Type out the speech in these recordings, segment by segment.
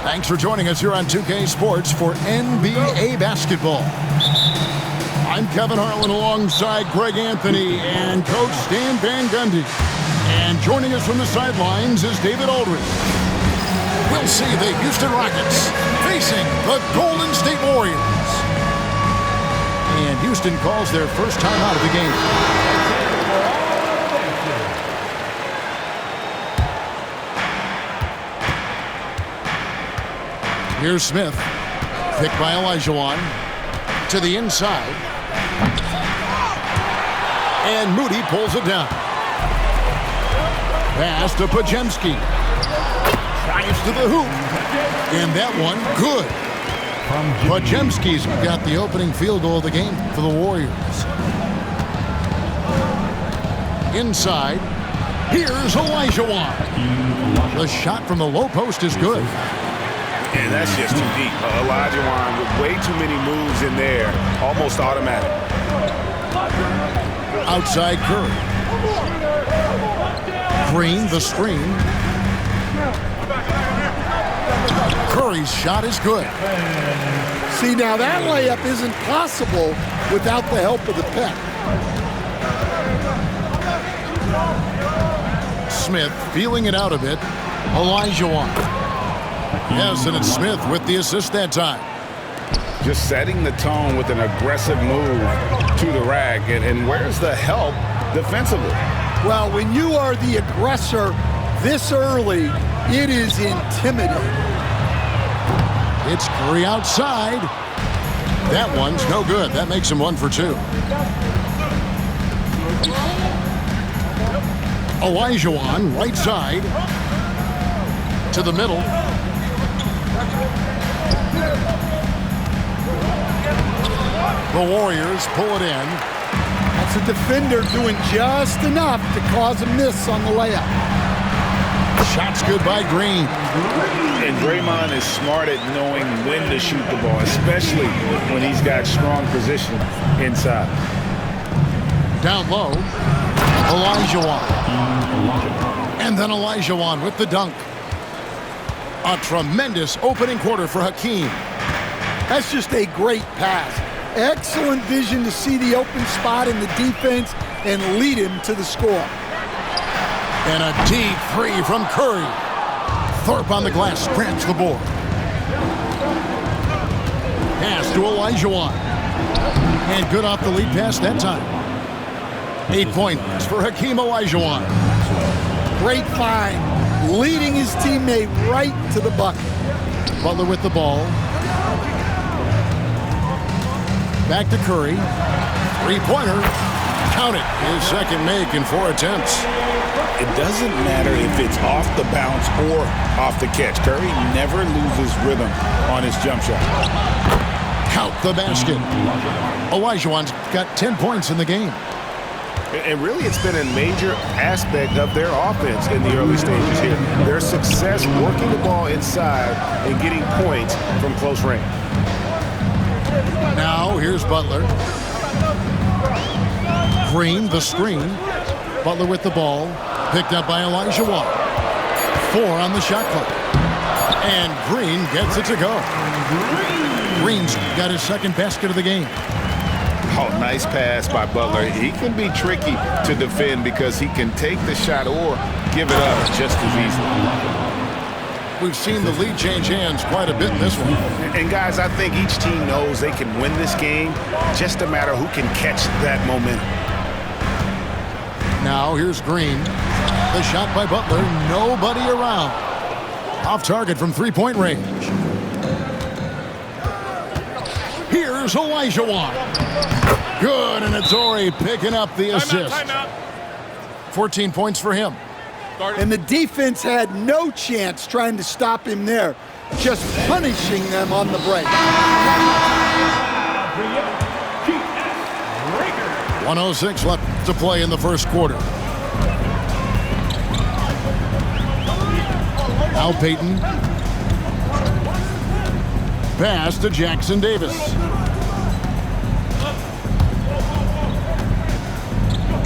Thanks for joining us here on 2K Sports for NBA basketball. I'm Kevin Harlan alongside Greg Anthony and Coach Stan Van Gundy. And joining us from the sidelines is David Aldridge. We'll see the Houston Rockets facing the Golden State Warriors. And Houston calls their first time out of the game. Here's Smith, picked by Olajuwon, to the inside. And Moody pulls it down. Pass to Podziemski. Drives to the hoop. And that one, good. Podziemski's got the opening field goal of the game for the Warriors. Inside, here's Olajuwon. The shot from the low post is good. And that's just too deep. Olajuwon with way too many moves in there, almost automatic. Outside Curry. Green, the screen. Curry's shot is good. See, now that layup isn't possible without the help of the pick. Smith feeling it out a bit. Olajuwon. Yes, and it's Smith with the assist that time. Just setting the tone with an aggressive move to the rack. And where's the help defensively? Well, when you are the aggressor this early, it is intimidating. It's Curry outside. That one's no good. That makes him 1 for 2. Olajuwon, right side. To the middle. The Warriors pull it in. That's a defender doing just enough to cause a miss on the layup. Shot's good by Green. And Draymond is smart at knowing when to shoot the ball, especially when he's got strong position inside. Down low, Olajuwon. And then Olajuwon with the dunk. A tremendous opening quarter for Hakeem. That's just a great pass. Excellent vision to see the open spot in the defense and lead him to the score. And a deep three from Curry. Thorpe on the glass grabs the board. Pass to Olajuwon. And good off the lead pass that time. 8 points for Hakeem Olajuwon. Great find, leading his teammate right to the bucket. Butler with the ball. Back to Curry. Three-pointer. Count it. His second make in 4 attempts. It doesn't matter if it's off the bounce or off the catch. Curry never loses rhythm on his jump shot. Count the basket. Olajuwon's got 10 points in the game. And really, it's been a major aspect of their offense in the early stages here. Their success working the ball inside and getting points from close range. Now, here's Butler. Green, the screen. Butler with the ball. Picked up by Olajuwon. 4 on the shot clock. And Green gets it to go. Green's got his second basket of the game. Oh, nice pass by Butler. He can be tricky to defend because he can take the shot or give it up just as easily. We've seen the lead change hands quite a bit in this one. And guys, I think each team knows they can win this game. Just a matter who can catch that momentum. Now here's Green. The shot by Butler. Nobody around. Off target from three-point range. Here's Olajuwon. Good, and it's Ori picking up the assist. 14 points for him. And the defense had no chance trying to stop him there, just punishing them on the break. 1:06 left to play in the first quarter. Al Payton. Pass to Jackson Davis.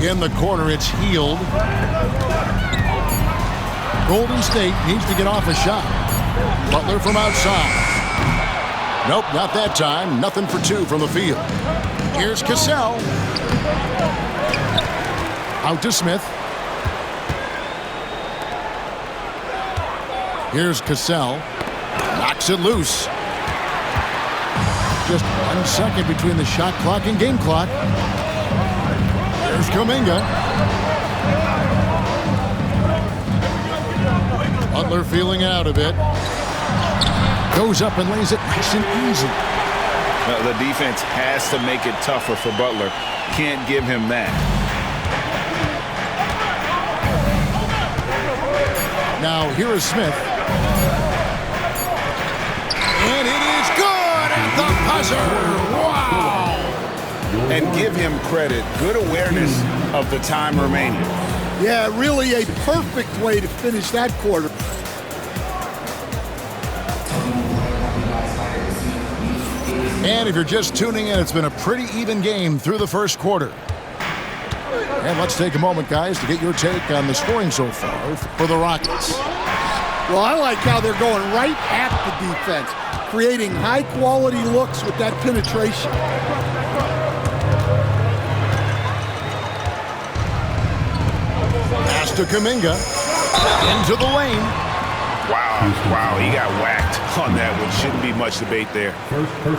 In the corner, it's Hield. Golden State needs to get off a shot. Butler from outside. Nope, not that time. Nothing for two from the field. Here's Cassell. Out to Smith. Here's Cassell. Knocks it loose. Just 1 second between the shot clock and game clock. Here's Kuminga. Butler feeling out a bit. Goes up and lays it nice and easy. The defense has to make it tougher for Butler. Can't give him that. Now here is Smith. And it is good at the buzzer. Wow! And give him credit. Good awareness of the time remaining. Yeah, really a perfect way to finish that quarter. And if you're just tuning in, it's been a pretty even game through the first quarter. And let's take a moment, guys, to get your take on the scoring so far for the Rockets. Well, I like how they're going right at the defense, creating high-quality looks with that penetration. Pass to Kuminga. Into the lane. Wow, he got whacked on that one. Shouldn't be much debate there.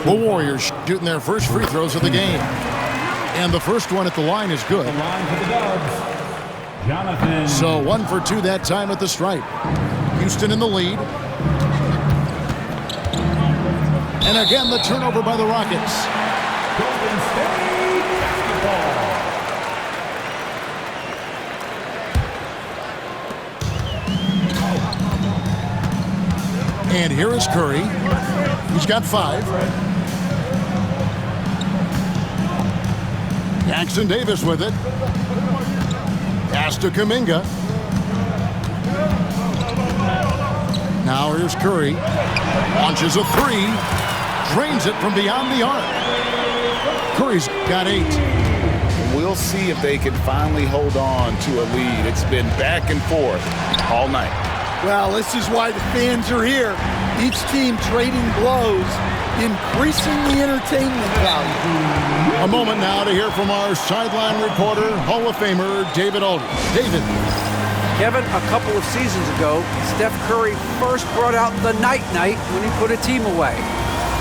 The Warriors shooting their first free throws of the game. And the first one at the line is good. So 1 for 2 that time at the stripe. Houston in the lead. And again, the turnover by the Rockets. Golden State basketball. And here is Curry. He's got 5. Jackson Davis with it. Pass to Kuminga. Now here's Curry. Launches a 3. Drains it from beyond the arc. Curry's got 8. We'll see if they can finally hold on to a lead. It's been back and forth all night. Well, this is why the fans are here. Each team trading blows, increasing the entertainment value. A moment now to hear from our sideline reporter, Hall of Famer David Aldridge. David. Kevin, a couple of seasons ago, Steph Curry first brought out the night-night when he put a team away.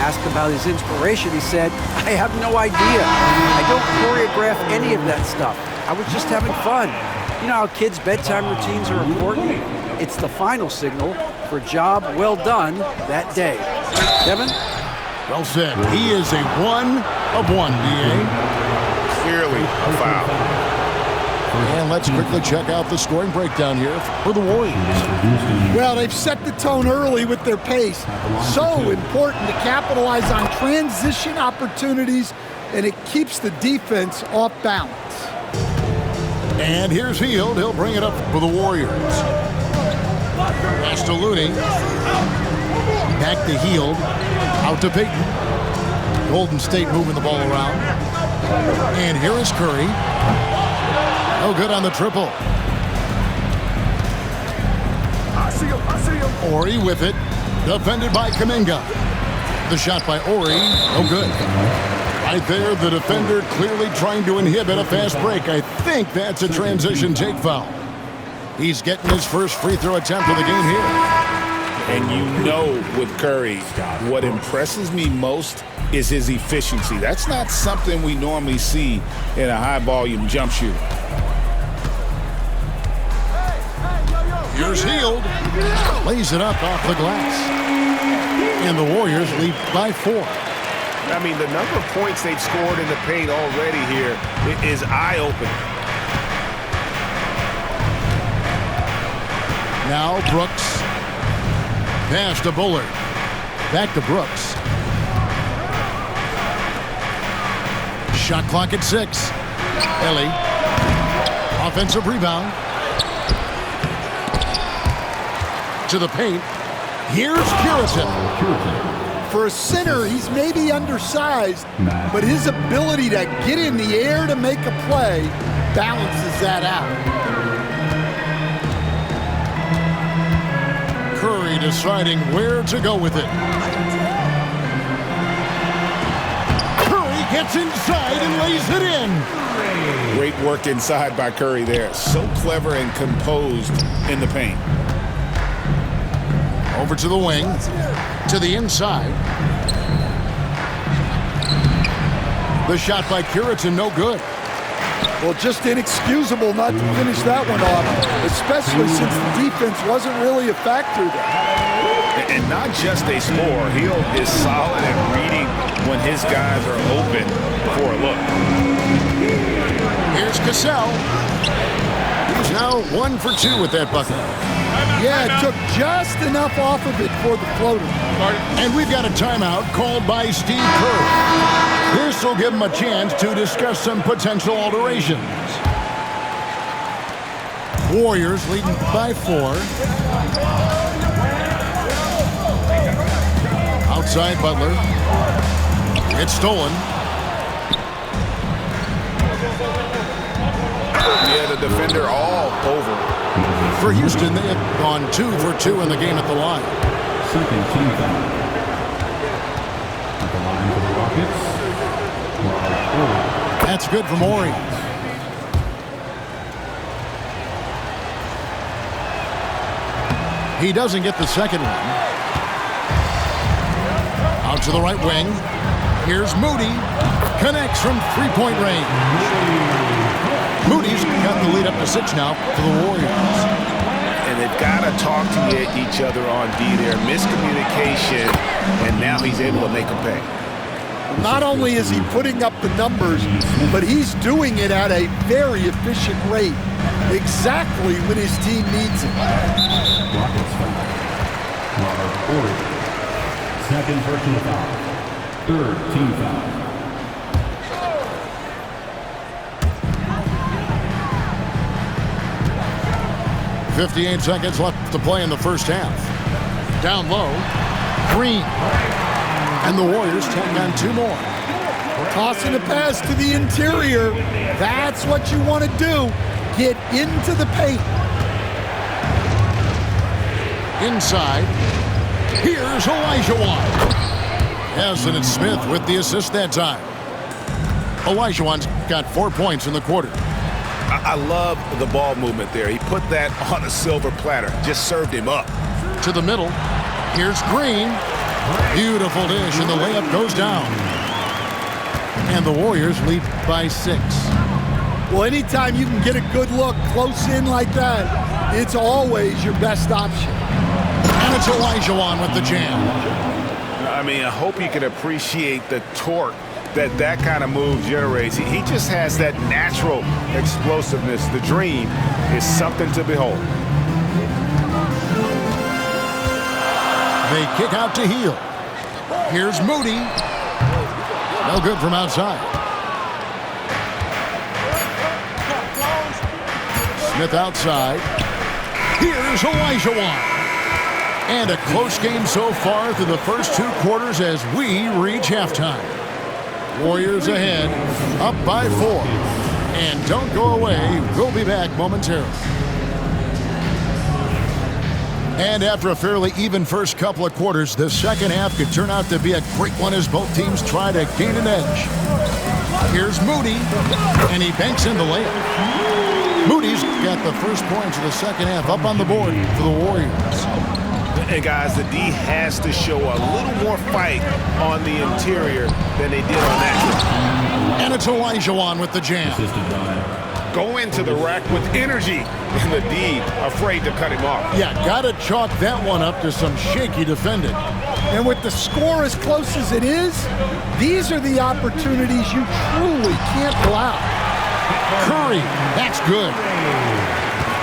Asked about his inspiration, he said, "I have no idea. I don't choreograph any of that stuff. I was just having fun." You know how kids' bedtime routines are important? It's the final signal for a job well done that day. Kevin? Well said. He is a 1 of 1, D.A. Clearly a foul. And let's quickly check out the scoring breakdown here for the Warriors. Well, they've set the tone early with their pace. So important to capitalize on transition opportunities, and it keeps the defense off balance. And here's Hield. He'll bring it up for the Warriors. Pass to Looney. Back to Hield. Out to Payton. Golden State moving the ball around. And here is Curry. No good on the triple. I see him. Ori with it. Defended by Kuminga. The shot by Ori. No good. Right there, the defender clearly trying to inhibit a fast break. I think that's a transition take foul. He's getting his first free throw attempt of the game here. And you know with Curry, what impresses me most is his efficiency. That's not something we normally see in a high-volume jump shooter. Here's Hield. Lays it up off the glass. And the Warriors lead by 4. I mean, the number of points they've scored in the paint already here is eye-opening. Now Brooks. Pass to Bullard. Back to Brooks. Shot clock at 6. Ellie. Offensive rebound. To the paint. Here's Puritan. For a center, he's maybe undersized, but his ability to get in the air to make a play balances that out. Curry Curry deciding where to go with it. Curry gets inside and lays it in. Great work inside by Curry there. So clever and composed in the paint. Over to the wing, to the inside. The shot by Curitin, no good. Well, just inexcusable not to finish that one off, especially since the defense wasn't really a factor there. And not just a scorer. Hield is solid at reading when his guys are open for a look. Here's Cassell. He's now 1 for 2 with that bucket. Yeah, it took just enough off of it for the floater. And we've got a timeout called by Steve Kerr. This will give him a chance to discuss some potential alterations. Warriors leading by 4. Outside Butler. It's stolen. Yeah, the defender all over. For Houston, they have gone 2 for 2 in the game at the line. Second team foul. At the line for the Rockets. That's good for Morey. He doesn't get the second one. Out to the right wing. Here's Moody. Connects from three-point range. Moody's got the lead up to 6 now for the Warriors. And they've got to talk to each other on D there. Miscommunication, and now he's able to make them pay. Not only is he putting up the numbers, but he's doing it at a very efficient rate, exactly when his team needs it. Rockets foul. Robert Horry. Second personal foul. Third team foul. 58 seconds left to play in the first half. Down low, Green. And the Warriors take on 2 more. Tossing a pass to the interior. That's what you want to do. Get into the paint. Inside, here's Olajuwon. Yes, and it's Smith with the assist that time. Olajuwon's got 4 points in the quarter. I love the ball movement there. He put that on a silver platter. Just served him up. To the middle. Here's Green. Beautiful dish, and the layup goes down. And the Warriors lead by 6. Well, anytime you can get a good look close in like that, it's always your best option. And it's Olajuwon with the jam. I mean, I hope you can appreciate the torque that kind of move generates. He just has that natural explosiveness. The dream is something to behold. They kick out to Hield. Here's Moody. No good from outside. Smith outside. Here's Olajuwon. And a close game so far through the first 2 quarters as we reach halftime. Warriors ahead, up by 4. And don't go away. We'll be back momentarily. And after a fairly even first couple of quarters, the second half could turn out to be a great one as both teams try to gain an edge. Here's Moody, and he banks in the layup. Moody's got the first points of the second half up on the board for the Warriors. And guys, the D has to show a little more fight on the interior than they did on that. And it's Olajuwon with the jam. Go into the rack with energy, and the D afraid to cut him off. Yeah, gotta chalk that one up to some shaky defending. And with the score as close as it is, these are the opportunities you truly can't allow. Curry, that's good.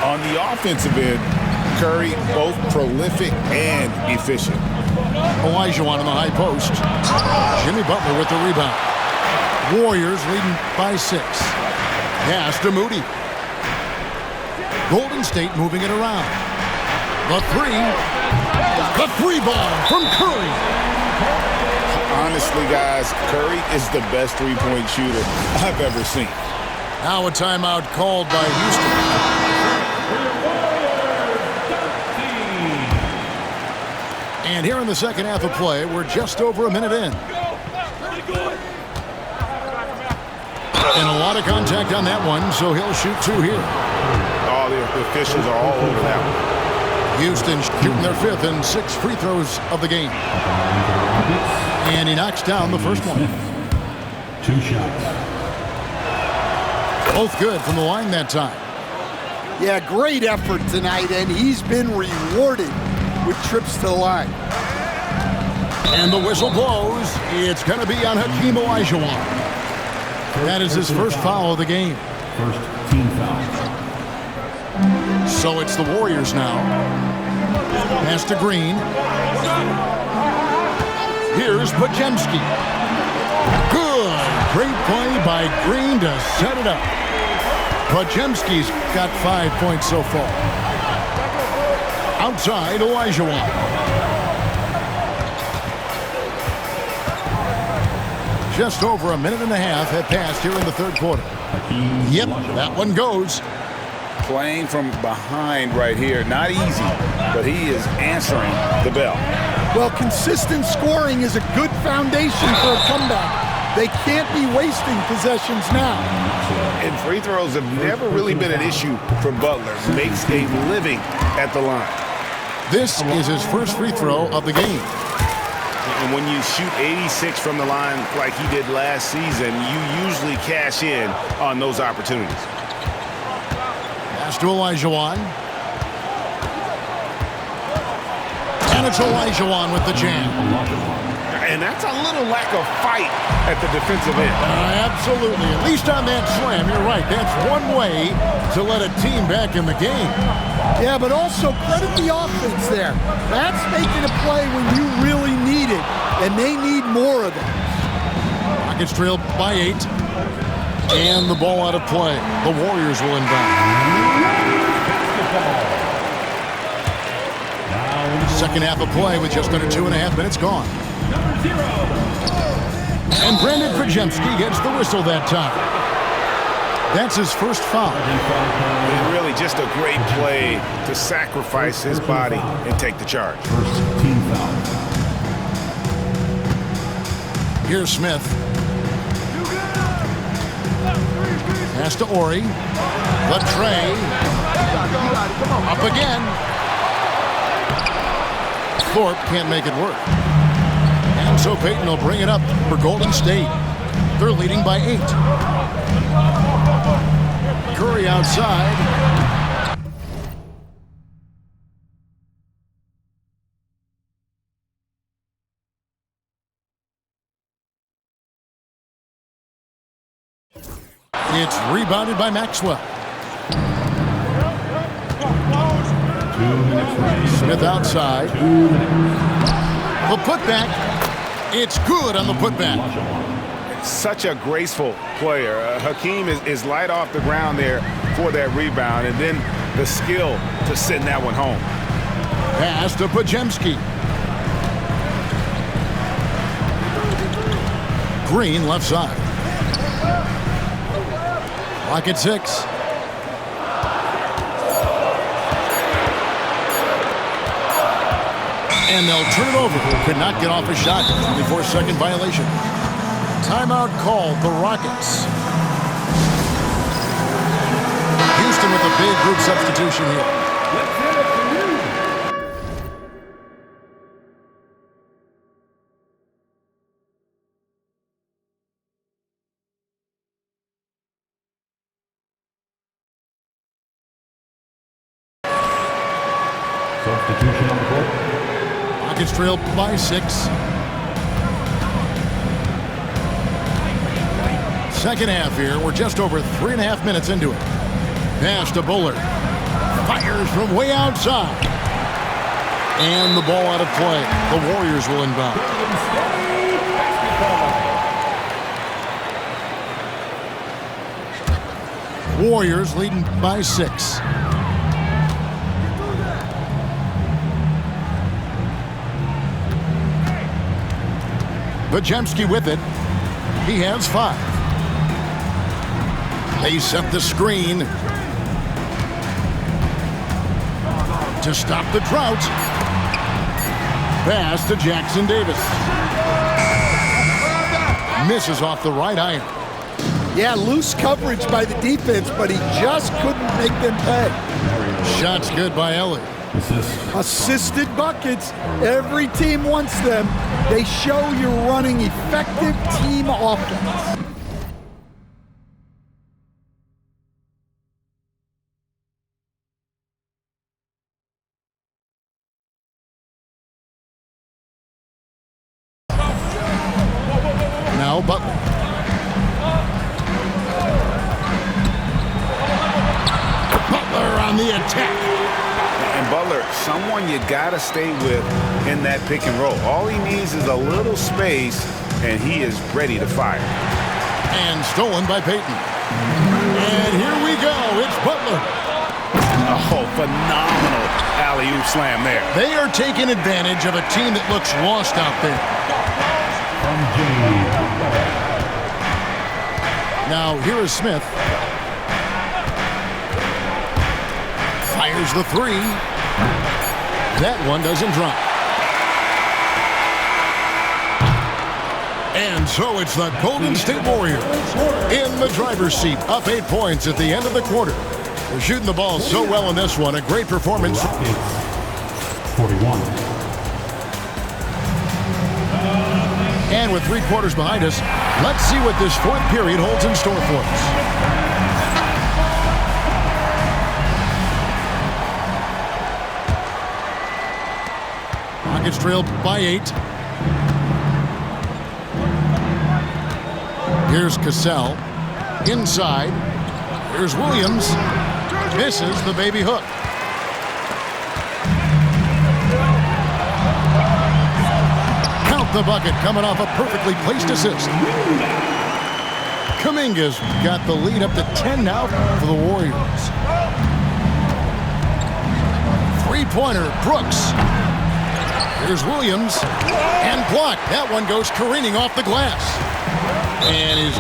On the offensive end, Curry both prolific and efficient. Olajuwon in the high post. Jimmy Butler with the rebound. Warriors leading by 6. Pass to Moody. Golden State moving it around. The 3. The 3 ball from Curry. Honestly, guys, Curry is the best three-point shooter I've ever seen. Now a timeout called by Houston. And here in the second half of play, we're just over a minute in. And a lot of contact on that one, so he'll shoot 2 here. All the officials are all over that one. Houston shooting their 5th and 6th free throws of the game. And he knocks down the first one. 2 shots. Both good from the line that time. Yeah, great effort tonight, and he's been rewarded with trips to the line. And the whistle blows. It's going to be on Hakeem Olajuwon. That is his first foul of the game. First team foul. So it's the Warriors now. Pass to Green. Here's Podziemski. Good. Great play by Green to set it up. Podziemski's got 5 points so far. Outside, Olajuwon. Just over a minute and a half had passed here in the third quarter. Yep, that one goes. Playing from behind right here. Not easy, but he is answering the bell. Well, consistent scoring is a good foundation for a comeback. They can't be wasting possessions now. And free throws have never really been an issue for Butler. Makes a living at the line. This is his first free throw of the game. And when you shoot 86 from the line like he did last season, you usually cash in on those opportunities. Pass to Olajuwon. And it's Olajuwon with the jam. And that's a little lack of fight at the defensive end. Absolutely. At least on that slam, you're right. That's one way to let a team back in the game. Yeah, but also credit the offense there. That's making a play when you really need it, and they need more of it. Rockets trail by 8. And the ball out of play. The Warriors will inbound. Second half of play with just under 2.5 minutes gone. And Brandon Podziemski gets the whistle that time. That's his first foul. And really just a great play to sacrifice his body and take the charge. First team foul. Here's Smith. Pass to Ori. Latrey. Up again. Thorpe can't make it work. And so Payton will bring it up for Golden State. They're leading by 8. Curry outside. It's rebounded by Maxwell. 2 minutes remaining. Smith outside. 2 minutes. The putback. It's good on the putback. Such a graceful player. Hakeem is light off the ground there for that rebound, and then the skill to send that one home. Pass to Podziemski. Green left side. Clock at 6. And they'll turn it over. Could not get off a shot. 24-second violation. Timeout called the Rockets. Houston with a big group substitution here. Substitution on the court. Rockets trail by 6. Second half here. We're just over 3.5 minutes into it. Pass to Bullard. Fires from way outside. And the ball out of play. The Warriors will inbound. Warriors leading by 6. Podziemski with it. He has 5. They set the screen to stop the drought. pass to Jackson Davis. Misses off the right iron. Yeah, loose coverage by the defense, but he just couldn't make them pay. Shot's good by Ellie. Assisted buckets. Every team wants them. They show you're running effective team offense. Now Butler. Butler on the attack. And Butler, someone you got to stay with in that pick and roll. All he needs is a little space, and he is ready to fire. And stolen by Payton. And here we go. It's Butler. Oh, phenomenal alley-oop slam there. They are taking advantage of a team that looks lost out there. Now, here is Smith. Fires the three. That one doesn't drop. And so it's the Golden State Warriors in the driver's seat, up 8 points at the end of the quarter. They're shooting the ball so well in this one. A great performance. 41. And with 3 quarters behind us, let's see what this fourth period holds in store for us. Rockets trailed by 8. Here's Cassell. Inside. Here's Williams. Misses the baby hook. Count the bucket coming off a perfectly placed assist. Kuminga's got the lead up to 10 now for the Warriors. Three-pointer, Brooks. Here's Williams. And blocked. That one goes careening off the glass. And he's